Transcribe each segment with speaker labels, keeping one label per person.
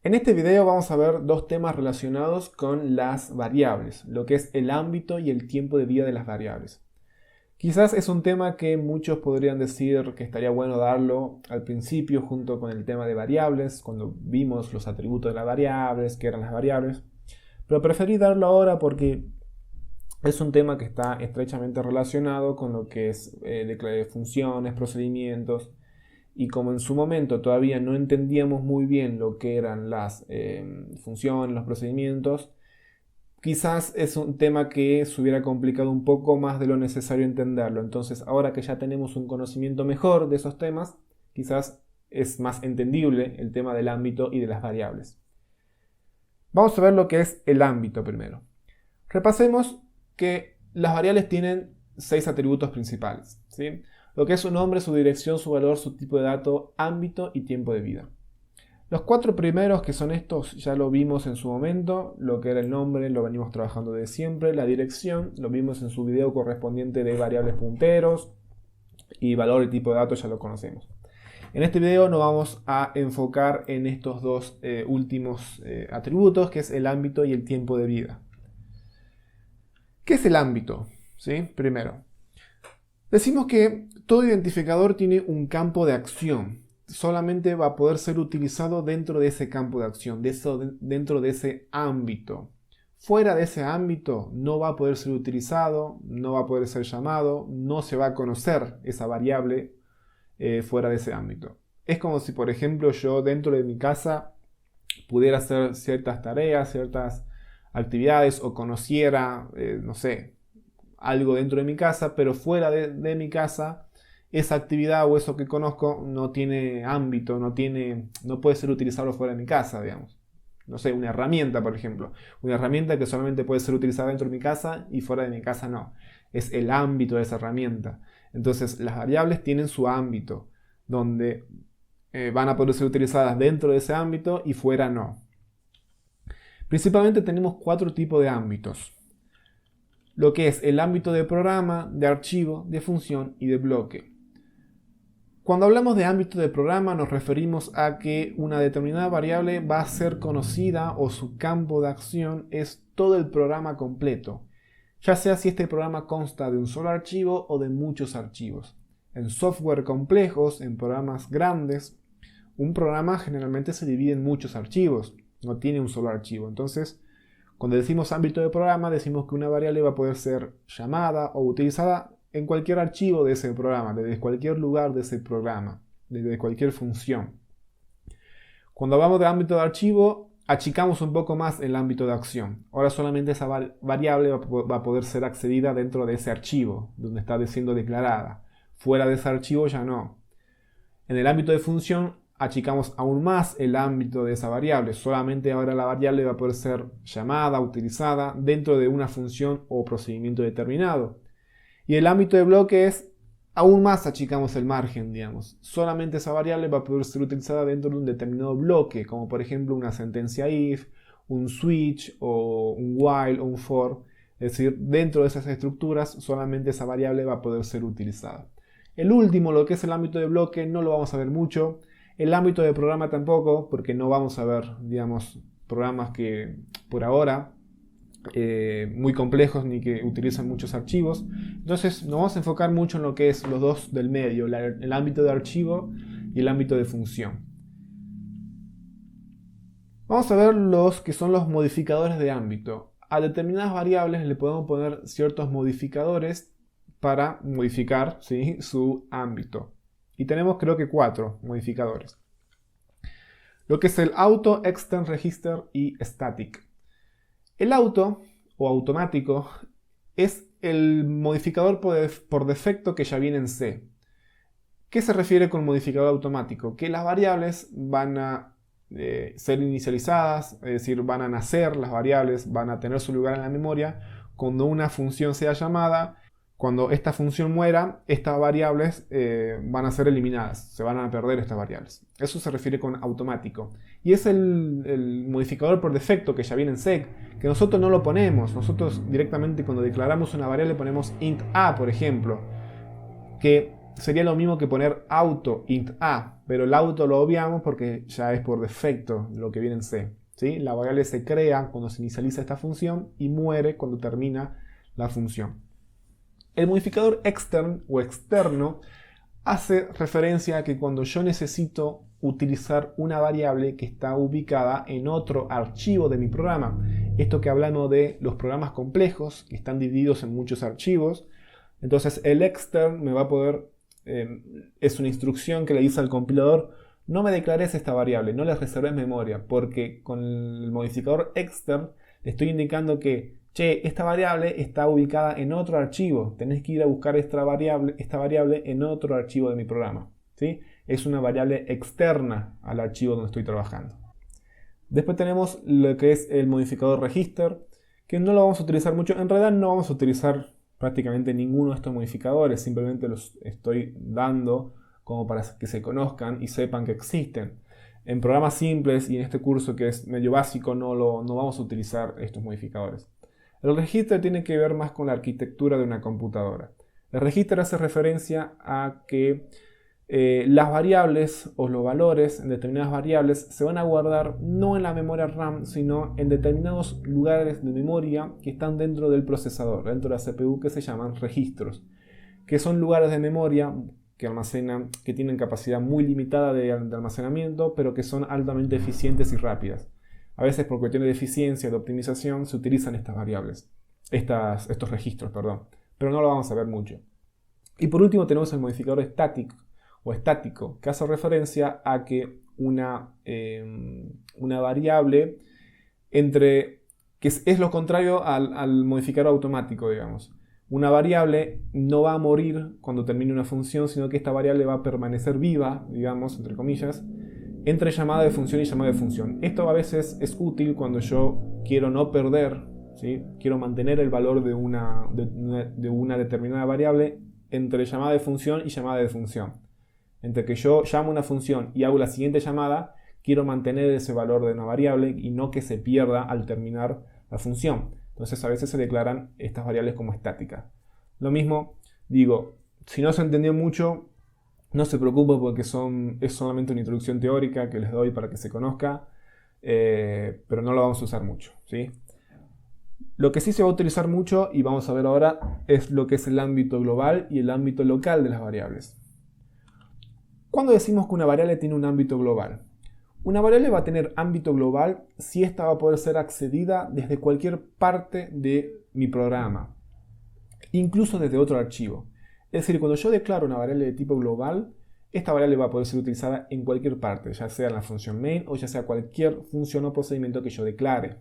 Speaker 1: En este video vamos a ver dos temas relacionados con las variables, lo que es el ámbito y el tiempo de vida de las variables. Quizás es un tema que muchos podrían decir que estaría bueno darlo al principio junto con el tema de variables, cuando vimos los atributos de las variables, qué eran las variables, pero preferí darlo ahora porque es un tema que está estrechamente relacionado con lo que es de funciones, procedimientos, y como en su momento todavía no entendíamos muy bien lo que eran las funciones, los procedimientos, quizás es un tema que se hubiera complicado un poco más de lo necesario entenderlo. Entonces, ahora que ya tenemos un conocimiento mejor de esos temas, quizás es más entendible el tema del ámbito y de las variables. Vamos a ver lo que es el ámbito primero. Repasemos que las variables tienen 6 atributos principales, ¿sí? Lo que es su nombre, su dirección, su valor, su tipo de dato, ámbito y tiempo de vida. Los 4 primeros, que son estos, ya lo vimos en su momento. Lo que era el nombre lo venimos trabajando de siempre. La dirección lo vimos en su video correspondiente de variables punteros, y valor y tipo de datos ya lo conocemos. En este video nos vamos a enfocar en estos dos últimos atributos, que es el ámbito y el tiempo de vida. ¿Qué es el ámbito? ¿Sí? Primero, decimos que todo identificador tiene un campo de acción. Solamente va a poder ser utilizado dentro de ese campo de acción, dentro de ese ámbito. Fuera de ese ámbito no va a poder ser utilizado, no va a poder ser llamado, no se va a conocer esa variable fuera de ese ámbito. Es como si, por ejemplo, yo dentro de mi casa pudiera hacer ciertas tareas, ciertas actividades, o conociera, no sé, algo dentro de mi casa, pero fuera de mi casa, esa actividad o eso que conozco no tiene ámbito, no puede ser utilizado fuera de mi casa, digamos. No sé, una herramienta, por ejemplo. Una herramienta que solamente puede ser utilizada dentro de mi casa y fuera de mi casa no. Es el ámbito de esa herramienta. Entonces, las variables tienen su ámbito, donde van a poder ser utilizadas dentro de ese ámbito y fuera no. Principalmente tenemos 4 tipos de ámbitos. Lo que es el ámbito de programa, de archivo, de función y de bloque. Cuando hablamos de ámbito de programa nos referimos a que una determinada variable va a ser conocida, o su campo de acción es todo el programa completo, ya sea si este programa consta de un solo archivo o de muchos archivos. En software complejos, en programas grandes, un programa generalmente se divide en muchos archivos, no tiene un solo archivo. Entonces, cuando decimos ámbito de programa, decimos que una variable va a poder ser llamada o utilizada en cualquier archivo de ese programa, desde cualquier lugar de ese programa, desde cualquier función. Cuando hablamos de ámbito de archivo, achicamos un poco más el ámbito de acción. Ahora solamente esa variable va a poder ser accedida dentro de ese archivo, donde está siendo declarada. Fuera de ese archivo ya no. En el ámbito de función, achicamos aún más el ámbito de esa variable. Solamente ahora la variable va a poder ser llamada, utilizada dentro de una función o procedimiento determinado. Y el ámbito de bloque es aún más, achicamos el margen, digamos. Solamente esa variable va a poder ser utilizada dentro de un determinado bloque, como por ejemplo una sentencia if, un switch, o un while, o un for. Es decir, dentro de esas estructuras solamente esa variable va a poder ser utilizada. El último, lo que es el ámbito de bloque, no lo vamos a ver mucho. El ámbito de programa tampoco, porque no vamos a ver, digamos, programas que por ahora muy complejos ni que utilizan muchos archivos. Entonces nos vamos a enfocar mucho en lo que es los dos del medio, el ámbito de archivo y el ámbito de función. Vamos a ver los que son los modificadores de ámbito. A determinadas variables le podemos poner ciertos modificadores para modificar, ¿sí?, su ámbito. Y tenemos, creo que, 4 modificadores. Lo que es el auto, extern register y static. El auto o automático es el modificador por defecto que ya viene en C. ¿Qué se refiere con modificador automático? Que las variables van a ser inicializadas, es decir, van a nacer las variables, van a tener su lugar en la memoria cuando una función sea llamada. Cuando esta función muera, estas variables van a ser eliminadas, se van a perder estas variables. Eso se refiere con automático. Y es el modificador por defecto que ya viene en sec, que nosotros no lo ponemos. Nosotros directamente cuando declaramos una variable ponemos int a, por ejemplo, que sería lo mismo que poner auto int a, pero el auto lo obviamos porque ya es por defecto lo que viene en C. ¿Sí? La variable se crea cuando se inicializa esta función y muere cuando termina la función. El modificador extern o externo hace referencia a que cuando yo necesito utilizar una variable que está ubicada en otro archivo de mi programa, esto que hablamos de los programas complejos que están divididos en muchos archivos, entonces el extern me va a poder, es una instrucción que le dice al compilador: no me declares esta variable, no la reserves memoria, porque con el modificador extern le estoy indicando que, che, esta variable está ubicada en otro archivo, tenés que ir a buscar esta variable en otro archivo de mi programa. ¿Sí? Es una variable externa al archivo donde estoy trabajando. Después tenemos lo que es el modificador register, que no lo vamos a utilizar mucho. En realidad no vamos a utilizar prácticamente ninguno de estos modificadores, simplemente los estoy dando como para que se conozcan y sepan que existen. En programas simples y en este curso que es medio básico no vamos a utilizar estos modificadores. El register tiene que ver más con la arquitectura de una computadora. El register hace referencia a que las variables o los valores en determinadas variables se van a guardar no en la memoria RAM, sino en determinados lugares de memoria que están dentro del procesador, dentro de la CPU, que se llaman registros, que son lugares de memoria que almacenan, que tienen capacidad muy limitada de almacenamiento, pero que son altamente eficientes y rápidas. A veces por cuestiones de eficiencia, de optimización, se utilizan estas variables, estos registros, perdón, pero no lo vamos a ver mucho. Y por último tenemos el modificador estático, que hace referencia a que una variable que es lo contrario al modificador automático, digamos. Una variable no va a morir cuando termine una función, sino que esta variable va a permanecer viva, digamos, entre comillas, entre llamada de función y llamada de función. Esto a veces es útil cuando yo quiero no perder, ¿sí? Quiero mantener el valor de una determinada variable entre llamada de función y llamada de función. Entre que yo llamo una función y hago la siguiente llamada, quiero mantener ese valor de una variable y no que se pierda al terminar la función. Entonces a veces se declaran estas variables como estáticas. Lo mismo, digo, si no se entendió mucho, no se preocupe porque es solamente una introducción teórica que les doy para que se conozca, pero no lo vamos a usar mucho, ¿sí? Lo que sí se va a utilizar mucho, y vamos a ver ahora, es lo que es el ámbito global y el ámbito local de las variables. ¿Cuándo decimos que una variable tiene un ámbito global? Una variable va a tener ámbito global si ésta va a poder ser accedida desde cualquier parte de mi programa, incluso desde otro archivo. Es decir, cuando yo declaro una variable de tipo global, esta variable va a poder ser utilizada en cualquier parte, ya sea en la función main o ya sea cualquier función o procedimiento que yo declare,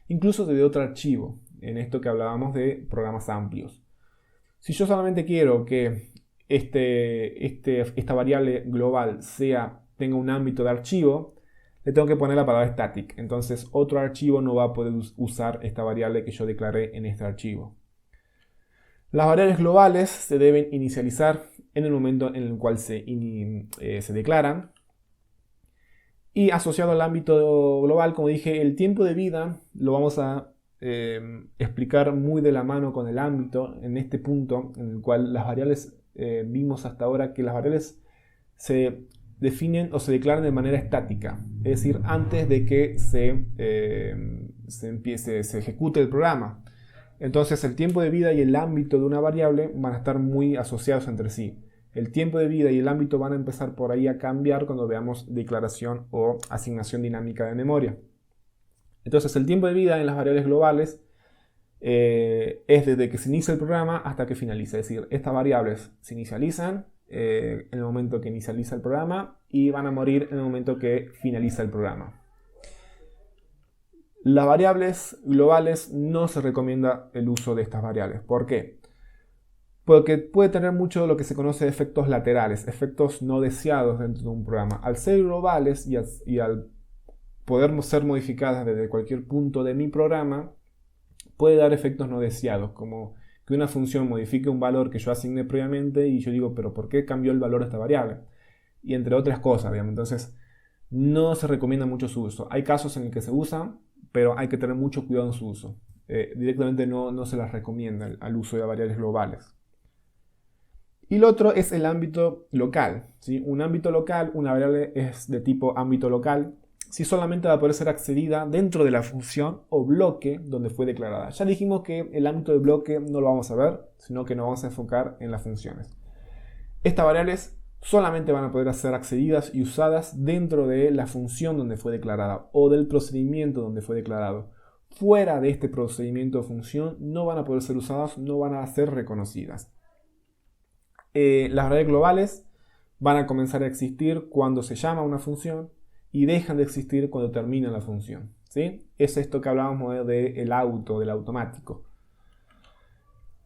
Speaker 1: incluso desde otro archivo, en esto que hablábamos de programas amplios. Si yo solamente quiero que esta variable global tenga un ámbito de archivo, le tengo que poner la palabra static. Entonces otro archivo no va a poder usar esta variable que yo declaré en este archivo. Las variables globales se deben inicializar en el momento en el cual se declaran. Y asociado al ámbito global, como dije, el tiempo de vida lo vamos a explicar muy de la mano con el ámbito en este punto en el cual las variables vimos hasta ahora que las variables se definen o se declaran de manera estática, es decir, antes de que se ejecute el programa. Entonces el tiempo de vida y el ámbito de una variable van a estar muy asociados entre sí. El tiempo de vida y el ámbito van a empezar por ahí a cambiar cuando veamos declaración o asignación dinámica de memoria. Entonces el tiempo de vida en las variables globales es desde que se inicia el programa hasta que finaliza. Es decir, estas variables se inicializan en el momento que inicializa el programa y van a morir en el momento que finaliza el programa. Las variables globales no se recomienda el uso de estas variables. ¿Por qué? Porque puede tener mucho de lo que se conoce de efectos laterales, efectos no deseados dentro de un programa. Al ser globales y al poder ser modificadas desde cualquier punto de mi programa, puede dar efectos no deseados, como que una función modifique un valor que yo asigné previamente y yo digo, pero ¿por qué cambió el valor de esta variable? Y entre otras cosas, digamos. Entonces, no se recomienda mucho su uso. Hay casos en los que se usa, pero hay que tener mucho cuidado en su uso. Directamente no se las recomienda al uso de variables globales. Y lo otro es el ámbito local, ¿sí? Un ámbito local, una variable es de tipo ámbito local, si solamente va a poder ser accedida dentro de la función o bloque donde fue declarada. Ya dijimos que el ámbito de bloque no lo vamos a ver, sino que nos vamos a enfocar en las funciones. Estas variables solamente van a poder ser accedidas y usadas dentro de la función donde fue declarada o del procedimiento donde fue declarado. Fuera de este procedimiento o función no van a poder ser usadas, no van a ser reconocidas. Las variables globales van a comenzar a existir cuando se llama una función y dejan de existir cuando termina la función, ¿sí? Es esto que hablábamos del auto, del automático.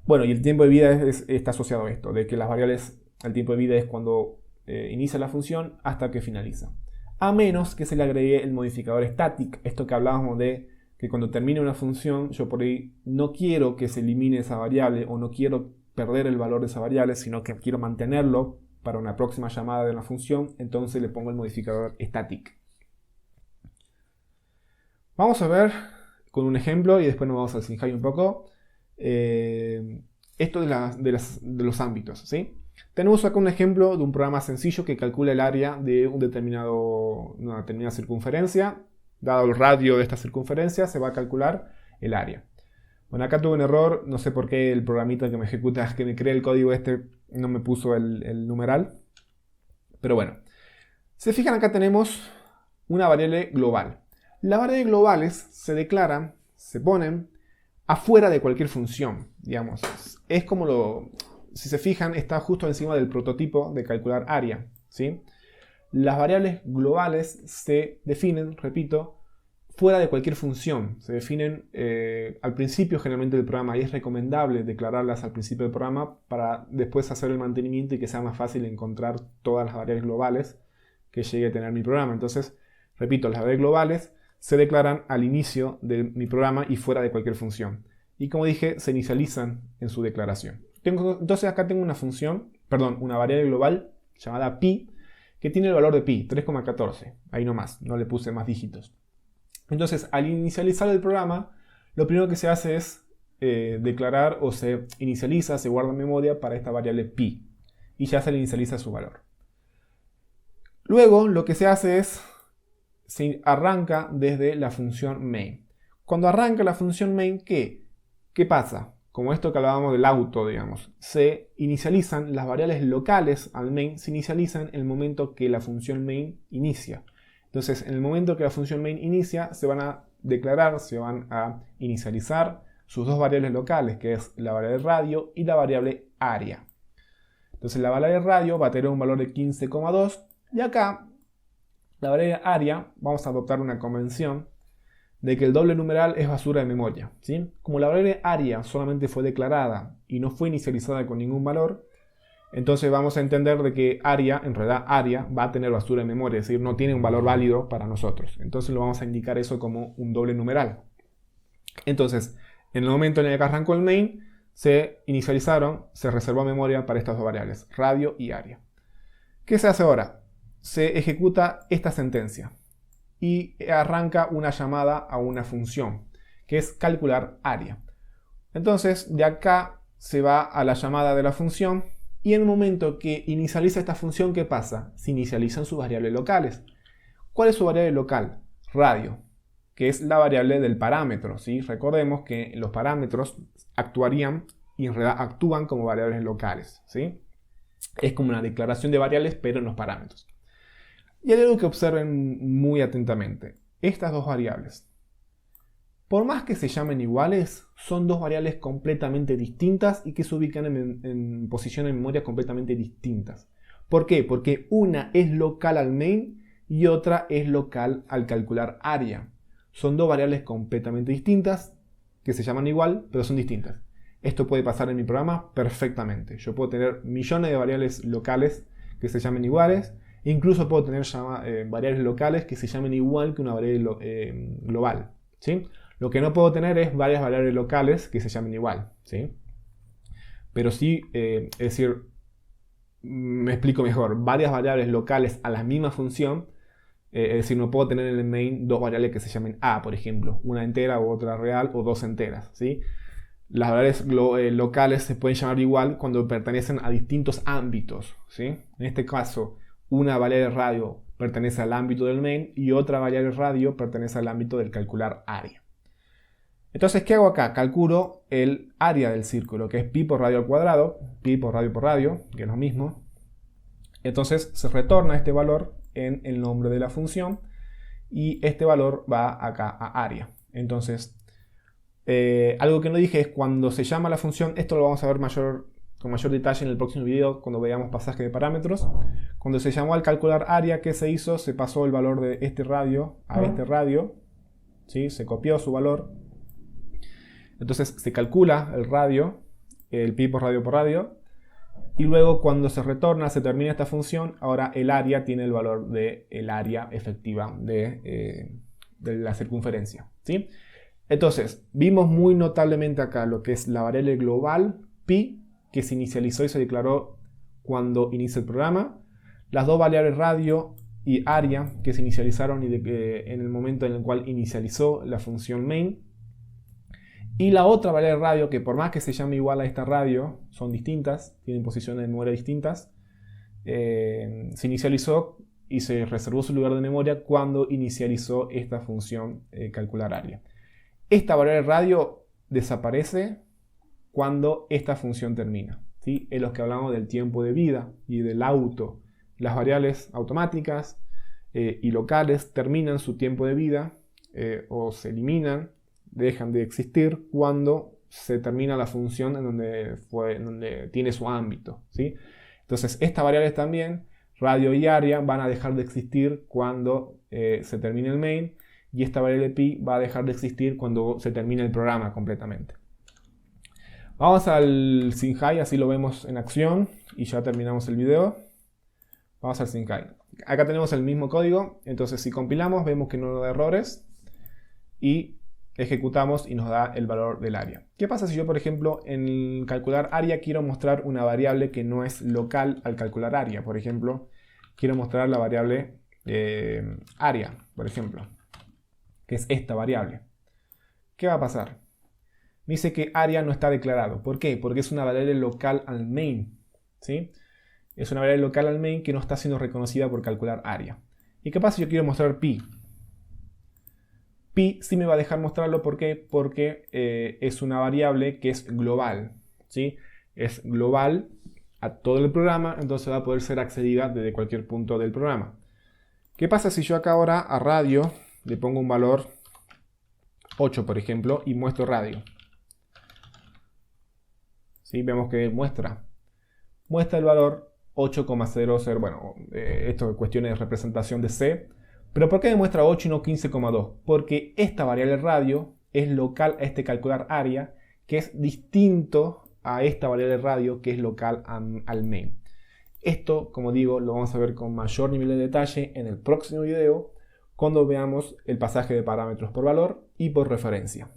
Speaker 1: Bueno, y el tiempo de vida está asociado a esto, de que las variables, el tiempo de vida es cuando inicia la función hasta que finaliza. A menos que se le agregue el modificador static, esto que hablábamos de que cuando termina una función, yo por ahí no quiero que se elimine esa variable o no quiero perder el valor de esa variable, sino que quiero mantenerlo para una próxima llamada de la función, entonces le pongo el modificador static. Vamos a ver con un ejemplo y después nos vamos a sinjar un poco esto de los ámbitos, ¿sí? Tenemos acá un ejemplo de un programa sencillo que calcula el área de una determinada circunferencia. Dado el radio de esta circunferencia, se va a calcular el área. Bueno, acá tuve un error, no sé por qué el programita que me ejecuta, que me crea el código no me puso el numeral. Pero bueno, se fijan, acá tenemos una variable global. Las variables globales se declaran, se ponen afuera de cualquier función, digamos. Es como si se fijan, está justo encima del prototipo de calcular área, ¿sí? Las variables globales se definen, repito, fuera de cualquier función. Se definen al principio generalmente del programa y es recomendable declararlas al principio del programa para después hacer el mantenimiento y que sea más fácil encontrar todas las variables globales que llegue a tener mi programa. Entonces, repito, las variables globales se declaran al inicio de mi programa y fuera de cualquier función. Y como dije, se inicializan en su declaración. Entonces acá tengo una variable global llamada pi, que tiene el valor de pi, 3,14. Ahí nomás, no le puse más dígitos. Entonces, al inicializar el programa, lo primero que se hace es declarar o se inicializa, se guarda en memoria para esta variable pi. Y ya se le inicializa su valor. Luego, lo que se hace es, se arranca desde la función main. Cuando arranca la función main, ¿qué pasa? Como esto que hablábamos del auto, digamos, se inicializan las variables locales al main, se inicializan en el momento que la función main inicia. Entonces, en el momento que la función main inicia, se van a declarar, se van a inicializar sus dos variables locales, que es la variable radio y la variable área. Entonces, la variable radio va a tener un valor de 15,2 y acá, la variable área, vamos a adoptar una convención de que el doble numeral es basura de memoria, ¿sí? Como la variable área solamente fue declarada y no fue inicializada con ningún valor, entonces vamos a entender de que en realidad área va a tener basura de memoria, es decir, no tiene un valor válido para nosotros. Entonces lo vamos a indicar eso como un doble numeral. Entonces, en el momento en el que arrancó el main, se inicializaron, se reservó memoria para estas dos variables, radio y área. ¿Qué se hace ahora? Se ejecuta esta sentencia y arranca una llamada a una función, que es calcular área. Entonces, de acá se va a la llamada de la función y en el momento que inicializa esta función, ¿qué pasa? Se inicializan sus variables locales. ¿Cuál es su variable local? Radio, que es la variable del parámetro, ¿sí? Recordemos que los parámetros actuarían y en realidad actúan como variables locales, ¿sí? Es como una declaración de variables, pero en los parámetros. Y hay algo que observen muy atentamente. Estas dos variables, por más que se llamen iguales, son dos variables completamente distintas y que se ubican en posición en memoria completamente distintas. ¿Por qué? Porque una es local al main y otra es local al calcular área. Son dos variables completamente distintas que se llaman igual, pero son distintas. Esto puede pasar en mi programa perfectamente. Yo puedo tener millones de variables locales que se llamen iguales. Incluso puedo tener variables locales que se llamen igual que una variable global, ¿sí? Lo que no puedo tener es varias variables locales que se llamen igual, ¿sí? Pero sí, es decir, me explico mejor, varias variables locales a la misma función, es decir, no puedo tener en el main dos variables que se llamen A, por ejemplo, una entera u otra real o dos enteras, ¿sí? Las variables locales se pueden llamar igual cuando pertenecen a distintos ámbitos, ¿sí? En este caso, una variable radio pertenece al ámbito del main y otra variable radio pertenece al ámbito del calcular área. Entonces, ¿qué hago acá? Calculo el área del círculo, que es pi por radio al cuadrado, pi por radio, que es lo mismo. Entonces se retorna este valor en el nombre de la función y este valor va acá a área. Entonces, algo que no dije es cuando se llama la función, esto lo vamos a ver con mayor detalle en el próximo video cuando veamos pasaje de parámetros. Cuando se llamó al calcular área, ¿qué se hizo? Se pasó el valor de este radio a este radio, ¿sí? Se copió su valor. Entonces se calcula el radio, el pi por radio, y luego cuando se retorna, se termina esta función, ahora el área tiene el valor del área efectiva de la circunferencia, ¿sí? Entonces, vimos muy notablemente acá lo que es la variable global, pi, que se inicializó y se declaró cuando inicia el programa, las dos variables radio y área, que se inicializaron en el momento en el cual inicializó la función main, y la otra variable radio, que por más que se llame igual a esta radio, son distintas, tienen posiciones de memoria distintas, se inicializó y se reservó su lugar de memoria cuando inicializó esta función calcular área. Esta variable radio desaparece cuando esta función termina, ¿sí? En los que hablamos del tiempo de vida y del auto. Las variables automáticas y locales terminan su tiempo de vida o se eliminan, dejan de existir cuando se termina la función en donde tiene su ámbito, ¿sí? Entonces estas variables también, radio y área, van a dejar de existir cuando se termine el main, y esta variable pi va a dejar de existir cuando se termine el programa completamente. Vamos al SymHi, así lo vemos en acción y ya terminamos el video. Vamos al SymHi. Acá tenemos el mismo código, entonces si compilamos vemos que no nos da errores y ejecutamos y nos da el valor del área. ¿Qué pasa si yo, por ejemplo, en calcular área quiero mostrar una variable que no es local al calcular área? Por ejemplo, quiero mostrar la variable área, por ejemplo, que es esta variable. ¿Qué va a pasar? Me dice que área no está declarado. ¿Por qué? Porque es una variable local al main, ¿sí? Es una variable local al main que no está siendo reconocida por calcular área. ¿Y qué pasa si yo quiero mostrar pi? Pi sí me va a dejar mostrarlo. ¿Por qué? Porque es una variable que es global, ¿sí? Es global a todo el programa, entonces va a poder ser accedida desde cualquier punto del programa. ¿Qué pasa si yo acá ahora a radio le pongo un valor 8, por ejemplo, y muestro radio? ¿Sí? Vemos que muestra el valor 8,00. Bueno, esto es cuestiones de representación de C. ¿Pero por qué me muestra 8 y no 15,2? Porque esta variable radio es local a este calcular área, que es distinto a esta variable radio que es local al main. Esto, como digo, lo vamos a ver con mayor nivel de detalle en el próximo video, cuando veamos el pasaje de parámetros por valor y por referencia.